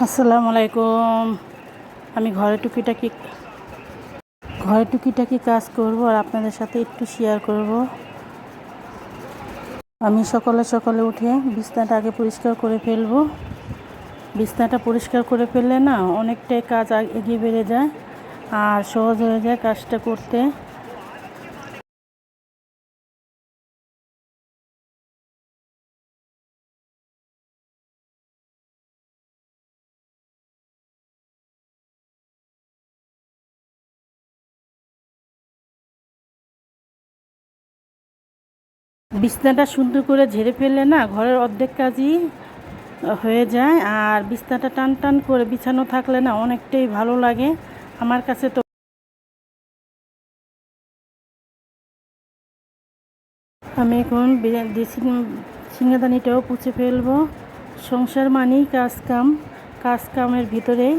আসসালামু আলাইকুম। আমি ঘরে টুকিটাকি কাজ করব আর আপনাদের সাথে একটু শেয়ার করব। আমি সকালে সকালে উঠে বিছানাটা আগে পরিষ্কার করে ফেলবো। বিছানাটা পরিষ্কার করে ফেললে না অনেকটাই কাজ এগিয়ে বেড়ে যায় আর সহজ হয়ে যায় কাজটা করতে। বিছানাটা সুন্দর করে ঝেড়ে ফেললে না ঘরের অর্ধেক কাজই হয়ে যায় আর বিছানাটা টান টান করে বিছানো থাকলে না অনেকটাই ভালো লাগে আমার কাছে। তো আমি এখন সিঙ্গাদানিটাও পুছে ফেলবো। সংসার মানেই কাজ কামের ভিতরেই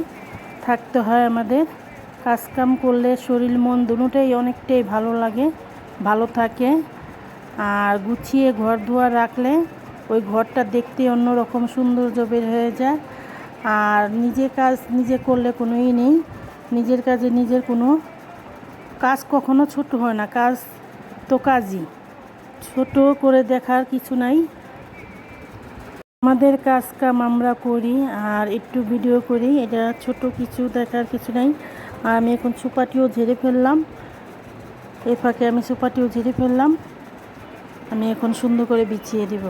থাকতে হয় আমাদের। কাজ কাম করলে শরীর মন দুটোটাই অনেকটাই ভালো লাগে, ভালো থাকে। আর গুছিয়ে ঘর দুয়ার রাখলে ওই ঘরটা দেখতে অন্যরকম সৌন্দর্য বের হয়ে যায়। আর নিজের কাজ নিজে করলে কোনোই নেই, নিজের কাজে নিজের কোনো কাজ কখনো ছোট হয় না। কাজ তো কাজই, ছোট করে দেখার কিছু নাই। আমাদের কাজ কাম আমরা করি আর একটু ভিডিও করি, এটা ছোট কিছু দেখার কিছু নাই। আর আমি এখন সুপাটিও ঝেড়ে ফেললাম, এই ফাঁকে আমি সুপাটিও ঝেড়ে ফেললাম। আমি এখন সুন্দর করে বিছিয়ে দিব।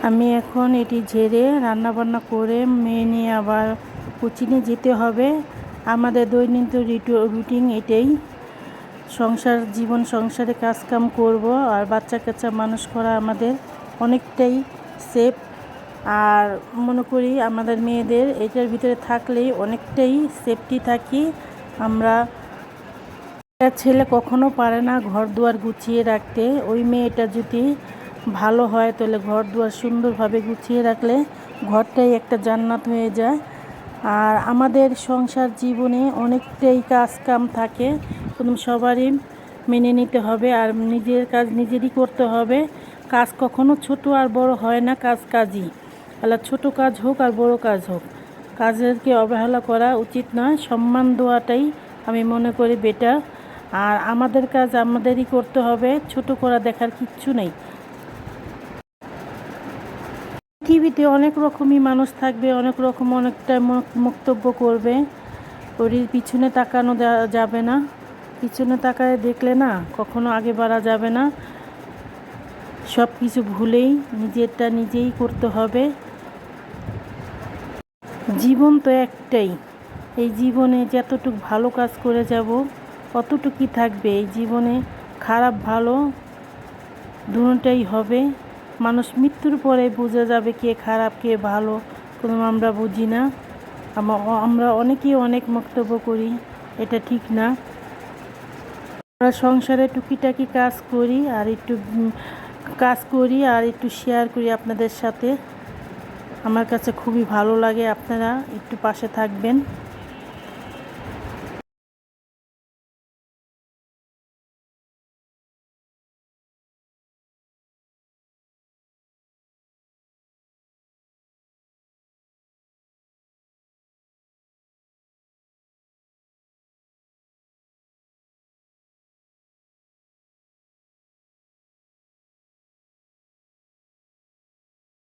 আমি এখন এটি ঝেড়ে রান্না বান্না করে মেয়ে নিয়ে আবার কোচিংয়ে যেতে হবে। আমাদের দৈনন্দিন রুটিন এটাই। সংসারে কাজকাম করব আর বাচ্চা কাচ্চা মানুষ করা আমাদের অনেকটাই সেফ। আর মনে করি আমাদের মেয়েদের এটার ভিতরে থাকলেই অনেকটাই সেফটি থাকি আমরা। একটা ছেলে কখনো পারে না ঘর দুয়ার গুছিয়ে রাখতে। ওই মেয়েটা যদি ভালো হয় তাহলে ঘর দুয়ার সুন্দরভাবে গুছিয়ে রাখলে ঘরটাই একটা জান্নাত হয়ে যায়। আর আমাদের সংসার জীবনে অনেকটাই কাজ কাম থাকে, সবারই মেনে নিতে হবে আর নিজের কাজ নিজেরই করতে হবে। কাজ কখনো ছোট আর বড় হয় না, কাজ কাজই। তাহলে ছোট কাজ হোক আর বড় কাজ হোক, কাজেরকে অবহেলা করা উচিত নয়, সম্মান দেওয়াটাই আমি মনে করি বেটার। আর আমাদের কাজ আমাদেরই করতে হবে, ছোট করা দেখার কিচ্ছু নেই। পৃথিবীতে অনেক রকমই মানুষ থাকবে, অনেক রকম অনেকটা বক্তব্য করবে। ওর পিছনে তাকানো যাবে না, পিছনে তাকায় দেখলে না কখনো আগে বাড়া যাবে না। সব কিছু ভুলেই নিজেরটা নিজেই করতে হবে। জীবন তো একটাই, এই জীবনে যতটুকু ভালো কাজ করে যাব অতটুকুই থাকবে এই জীবনে। খারাপ ভালো দুটোটাই হবে। মানুষ মৃত্যুর পরে বোঝা যাবে কে খারাপ কে ভালো, কোনো আমরা বুঝি না। আমরা অনেকেই অনেক বক্তব্য করি, এটা ঠিক না। আমরা সংসারে টুকিটাকি কাজ করি আর একটু শেয়ার করি আপনাদের সাথে। আমার কাছে খুবই ভালো লাগে, আপনারা একটু পাশে থাকবেন।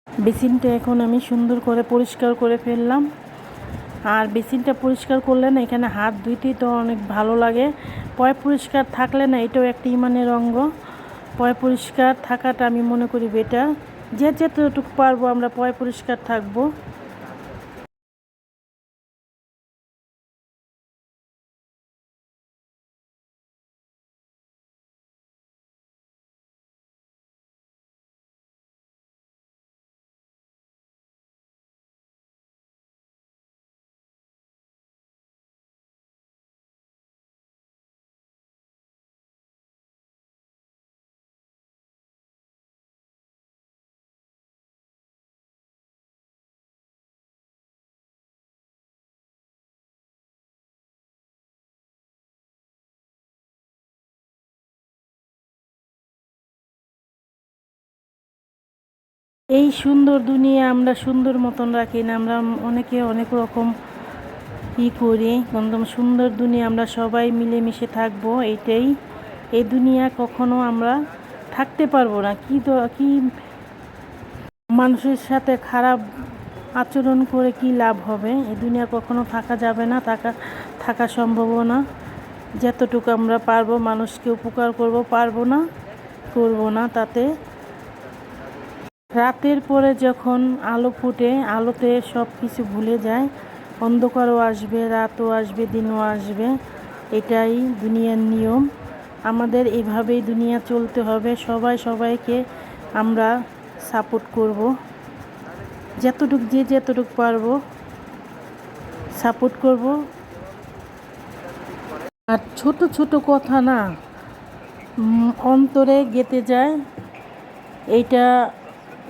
বেসিনটা এখন আমি সুন্দর করে পরিষ্কার করে ফেললাম। আর বেসিনটা পরিষ্কার করলে না এখানে হাত ধুইতেই তো অনেক ভালো লাগে। পয় পরিষ্কার থাকলে না এটাও একটা ইমানের অঙ্গ। পয় পরিষ্কার থাকাটা আমি মনে করি বেটার। যতটুকু পারবো আমরা পয় পরিষ্কার থাকবো। এই সুন্দর দুনিয়া আমরা সুন্দর মতন রাখি না, আমরা অনেকে অনেক রকম করি, একদম সুন্দর দুনিয়া আমরা সবাই মিলেমিশে থাকবো, এটাই। এই দুনিয়া কখনো আমরা থাকতে পারবো না। কি মানুষের সাথে খারাপ আচরণ করে কি লাভ হবে? এই দুনিয়া কখনো থাকা যাবে না, থাকা সম্ভব না। যতটুকু আমরা পারবো মানুষকে উপকার করব না তাতে। রাতের পরে যখন আলো ফুটে, আলোতে সব কিছু ভুলে যায়, অন্ধকারও আসবে, রাতও আসবে, দিনও আসবে, এটাই দুনিয়ার নিয়ম। আমাদের এভাবেই দুনিয়া চলতে হবে। সবাই সবাইকে আমরা সাপোর্ট করব, যতটুকু পারবো সাপোর্ট করব। আর ছোট ছোট কথা না অন্তরে গেঁথে যায়। এইটা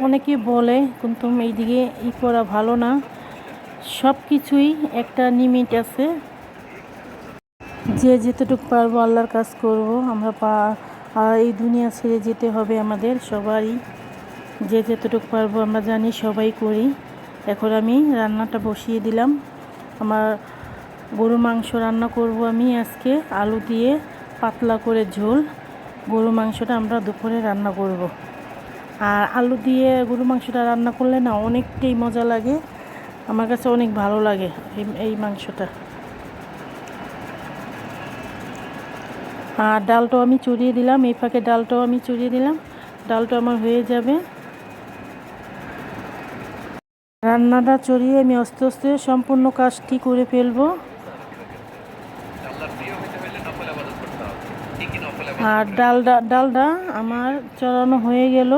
অনেকে বলে, কিন্তু এইদিকে করা ভালো না। সব কিছুই একটা লিমিট আছে। যেতটুকু পারবো আল্লাহর কাজ করব আমরা। আর এই দুনিয়া ছেড়ে যেতে হবে আমাদের সবারই। যতটুকু পারবো আমরা জানি সবাই করি। এখন আমি রান্নাটা বসিয়ে দিলাম। আমার গরু মাংস রান্না করব আমি আজকে, আলু দিয়ে পাতলা করে ঝোল। গরু মাংসটা আমরা দুপুরে রান্না করব। আর আলু দিয়ে গরু মাংসটা রান্না করলে না অনেকটাই মজা লাগে, আমার কাছে অনেক ভালো লাগে এই মাংসটা। আর ডালটাও আমি চড়িয়ে দিলাম, এই ফাঁকে ডালটাও আমি চড়িয়ে দিলাম। ডালটা আমার হয়ে যাবে। রান্নাটা চড়িয়ে আমি আস্তে আস্তে সম্পূর্ণ কাজটি করে ফেলবো। আর ডালটা আমার চড়ানো হয়ে গেল।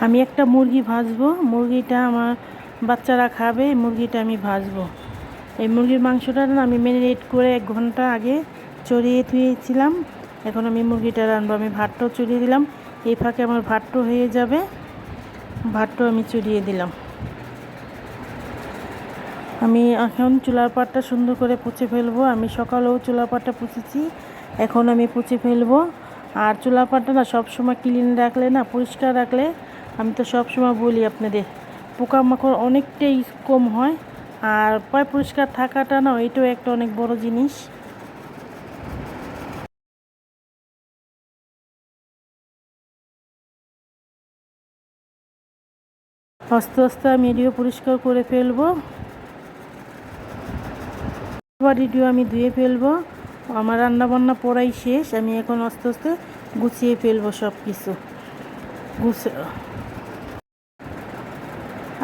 আমি একটা মুরগি ভাজবো, মুরগিটা আমার বাচ্চারা খাবে, মুরগিটা আমি ভাজবো। এই মুরগির মাংসটা না আমি ম্যারিনেট করে 1 ঘন্টা আগে চড়িয়ে ধুয়েছিলাম। এখন আমি মুরগিটা রান্নবো। আমি ভাতটাও চড়িয়ে দিলাম, এই ফাঁকে আমার ভাতটাও হয়ে যাবে। ভাতটাও আমি চড়িয়ে দিলাম। আমি এখন চুলার পাটটা সুন্দর করে পুছে ফেলবো। আমি সকালেও চুলার পাটটা পুছেছি, এখন আমি পুছে ফেলবো। আর চুলার পাটটা না সবসময় ক্লিন রাখলে না, পরিষ্কার রাখলে, আমি তো সবসময় বলি আপনাদের, পোকামাকড় অনেকটাই কম হয়। আর পরিষ্কার থাকাটা না, এটাও একটা অনেক বড় জিনিস। আস্তে আস্তে আমি এটিও পরিষ্কার করে ফেলবো, আবার এটিও আমি ধুয়ে ফেলবো। আমার রান্না বান্না পড়াই শেষ। আমি এখন আস্তে আস্তে গুছিয়ে ফেলবো সব কিছু।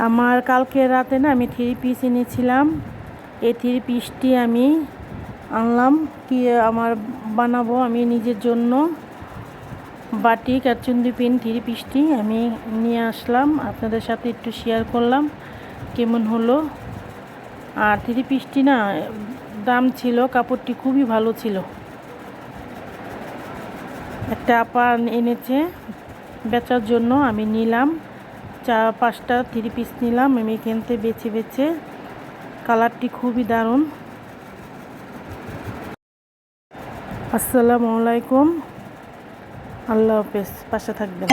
আমার কালকে রাতে না আমি 3 পিস এনেছিলাম। এই 3 পিসটি আমি আনলাম, কি আমার বানাবো আমি নিজের জন্য। বাটিক আর চুন্দি পিন 3 পিসটি আমি নিয়ে আসলাম, আপনাদের সাথে একটু শেয়ার করলাম কেমন হলো। আর 3 পিসটি না দাম ছিল, কাপড়টি খুবই ভালো ছিল। একটা আপা এনেছে বেচার জন্য, আমি নিলাম 4-5টা 3 পিস নিলাম আমি এখান থেকে বেছে। কালারটি খুবই দারুণ। আসসালামু আলাইকুম, আল্লাহ হাফেজ, পাশে থাকবেন।